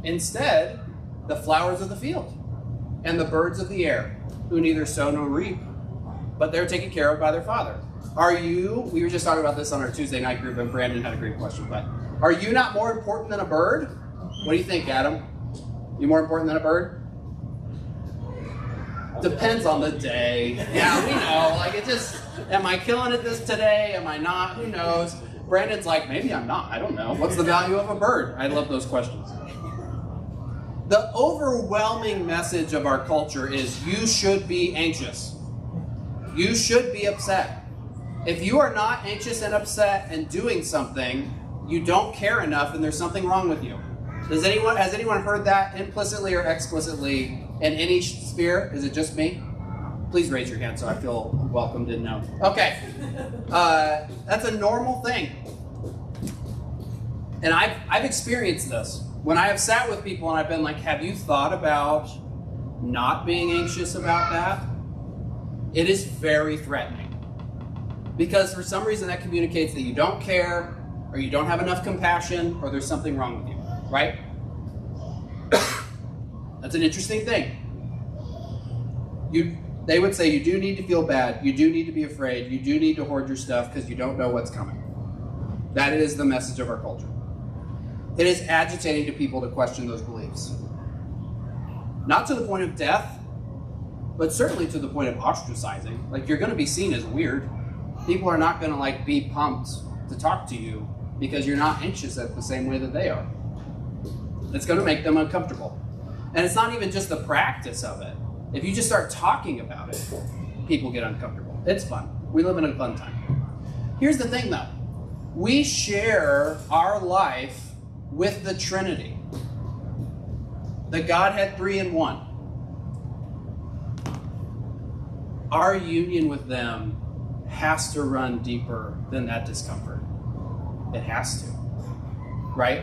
Instead, the flowers of the field and the birds of the air, who neither sow nor reap, but they're taken care of by their Father. We were just talking about this on our Tuesday night group, and Brandon had a great question, but are you not more important than a bird? What do you think, Adam? You more important than a bird? Depends on the day. Yeah, we know. Like, it just, am I killing it this today? Am I not? Who knows? Brandon's like, maybe I'm not. I don't know. What's the value of a bird? I love those questions. The overwhelming message of our culture is you should be anxious. You should be upset. If you are not anxious and upset and doing something, you don't care enough and there's something wrong with you. Has anyone heard that implicitly or explicitly in any sphere? Is it just me? Please raise your hand so I feel welcomed and known. Okay. That's a normal thing. And I've experienced this. When I have sat with people and I've been like, have you thought about not being anxious about that? It is very threatening. Because for some reason that communicates that you don't care, or you don't have enough compassion, or there's something wrong with you, right? That's an interesting thing. They would say you do need to feel bad, you do need to be afraid, you do need to hoard your stuff because you don't know what's coming. That is the message of our culture. It is agitating to people to question those beliefs. Not to the point of death, but certainly to the point of ostracizing. Like, you're going to be seen as weird. People are not going to be pumped to talk to you because you're not anxious at the same way that they are. It's going to make them uncomfortable. And it's not even just the practice of it. If you just start talking about it, people get uncomfortable. It's fun. We live in a fun time. Here's the thing, though. We share our life with the Trinity. The Godhead 3 in 1. Our union with them has to run deeper than that discomfort. It has to. Right?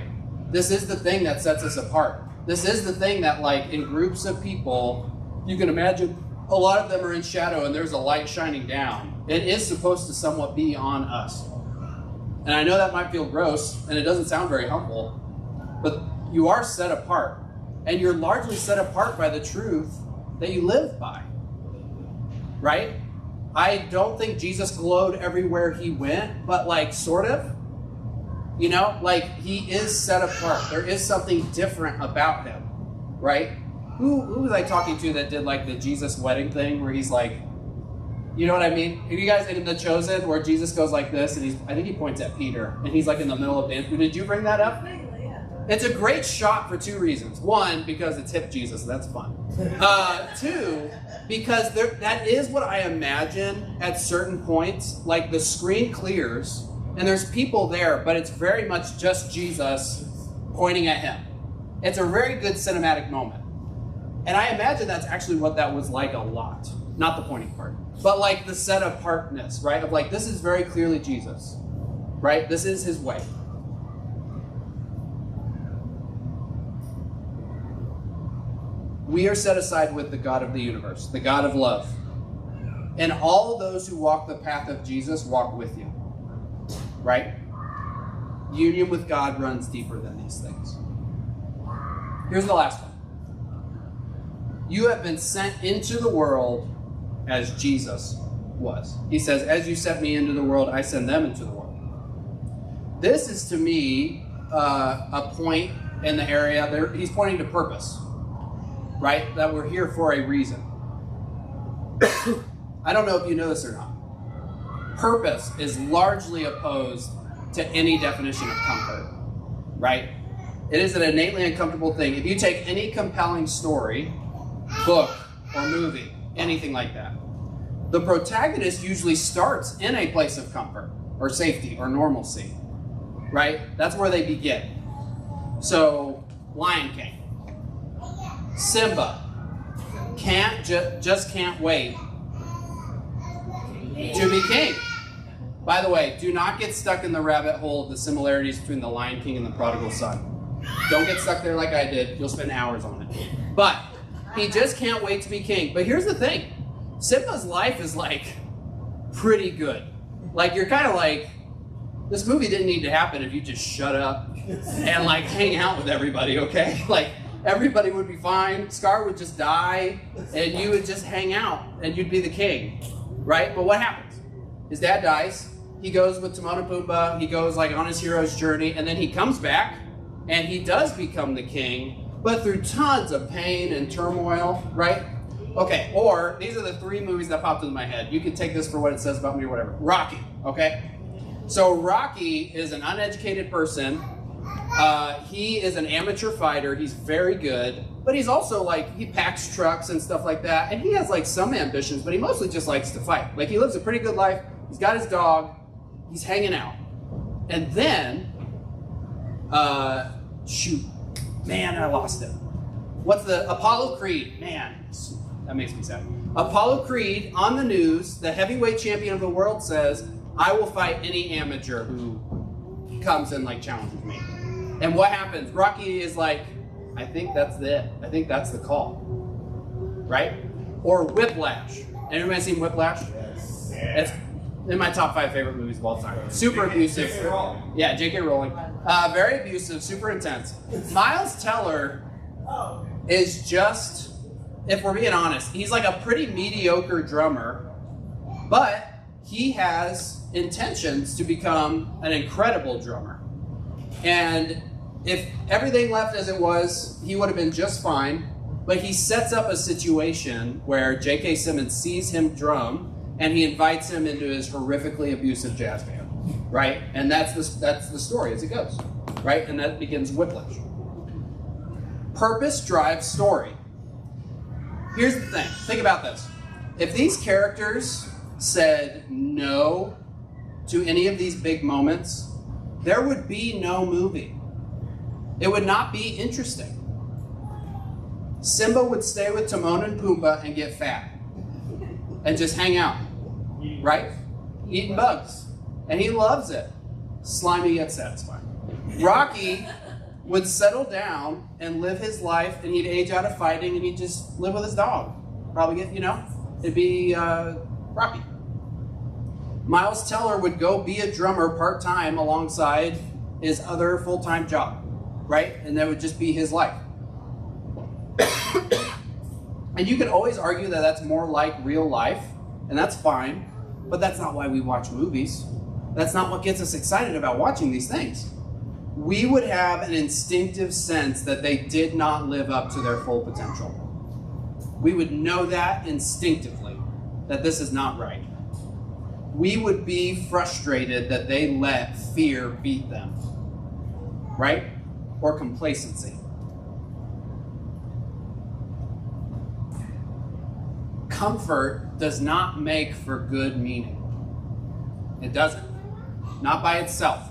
This is the thing that sets us apart. This is the thing that, in groups of people, you can imagine a lot of them are in shadow and there's a light shining down. It is supposed to somewhat be on us. And I know that might feel gross and it doesn't sound very humble, but you are set apart. And you're largely set apart by the truth that you live by. Right? I don't think Jesus glowed everywhere he went, but sort of. You know, he is set apart. There is something different about him. Right? Who was I talking to that did the Jesus wedding thing where he's you know what I mean? Have you guys in The Chosen where Jesus goes like this and I think he points at Peter and he's in the middle of dance. Did you bring that up? It's a great shot for two reasons. One, because it's hip Jesus, that's fun. Two, because that is what I imagine at certain points. The screen clears and there's people there, but it's very much just Jesus pointing at him. It's a very good cinematic moment. And I imagine that's actually what that was a lot. Not the pointing part. But the set apartness, right? Of this is very clearly Jesus. Right? This is his way. We are set aside with the God of the universe, the God of love. And all those who walk the path of Jesus walk with you. Right? Union with God runs deeper than these things. Here's the last one. You have been sent into the world as Jesus was. He says, as you sent me into the world, I send them into the world. This is, to me, a point in the area. He's pointing to purpose. Right? That we're here for a reason. I don't know if you know this or not. Purpose is largely opposed to any definition of comfort. Right? It is an innately uncomfortable thing. If you take any compelling story, book, or movie, anything like that, the protagonist usually starts in a place of comfort, or safety, or normalcy. Right? That's where they begin. So, Lion King. Simba just can't wait to be king. By the way, do not get stuck in the rabbit hole of the similarities between the Lion King and the Prodigal Son. Don't get stuck there like I did. You'll spend hours on it. But he just can't wait to be king. But here's the thing. Simba's life is pretty good. You're kind of This movie didn't need to happen if you just shut up and like hang out with everybody, okay? Like everybody would be fine. Scar would just die and you would just hang out and you'd be the king, right? But what happens? His dad dies. He goes with Timon and Pumbaa. He goes like on his hero's journey, and then he comes back and he does become the king, but through tons of pain and turmoil, right? Okay, or these are the three movies that popped into my head. You can take this for what it says about me or whatever. Rocky, okay? So Rocky is an uneducated person. He is an amateur fighter. He's very good, but he's also like, he packs trucks and stuff like that. And he has like some ambitions, but he mostly just likes to fight. Like he lives a pretty good life. He's got his dog. He's hanging out. And then, shoot, man, I lost it. What's the, Apollo Creed, man, that makes me sad. Apollo Creed on the news, the heavyweight champion of the world says, I will fight any amateur who comes and like challenges me. And what happens? Rocky is like, I think that's it. I think that's the call, right? Or Whiplash. Anybody seen Whiplash? Yes. It's in my top 5 favorite movies of all time. Super abusive. J.K. Rowling. Yeah, J.K. Rowling. Very abusive, super intense. Miles Teller is just, if we're being honest, he's like a pretty mediocre drummer, but he has intentions to become an incredible drummer. And if everything left as it was, he would have been just fine. But he sets up a situation where J.K. Simmons sees him drum and he invites him into his horrifically abusive jazz band, right? And that's the story as it goes, right? And that begins Whiplash. Purpose drives story. Here's the thing. Think about this. If these characters said no to any of these big moments, there would be no movie. It would not be interesting. Simba would stay with Timon and Pumbaa and get fat and just hang out, right? Eating bugs. And he loves it. Slimy yet satisfying. Rocky would settle down and live his life, and he'd age out of fighting and he'd just live with his dog. Probably get, it'd be Rocky. Miles Teller would go be a drummer part-time alongside his other full-time job, right? And that would just be his life. And you could always argue that that's more like real life, and that's fine, but that's not why we watch movies. That's not what gets us excited about watching these things. We would have an instinctive sense that they did not live up to their full potential. We would know that instinctively, that this is not right. We would be frustrated that they let fear beat them, right? Or complacency. Comfort does not make for good meaning. It doesn't. Not by itself.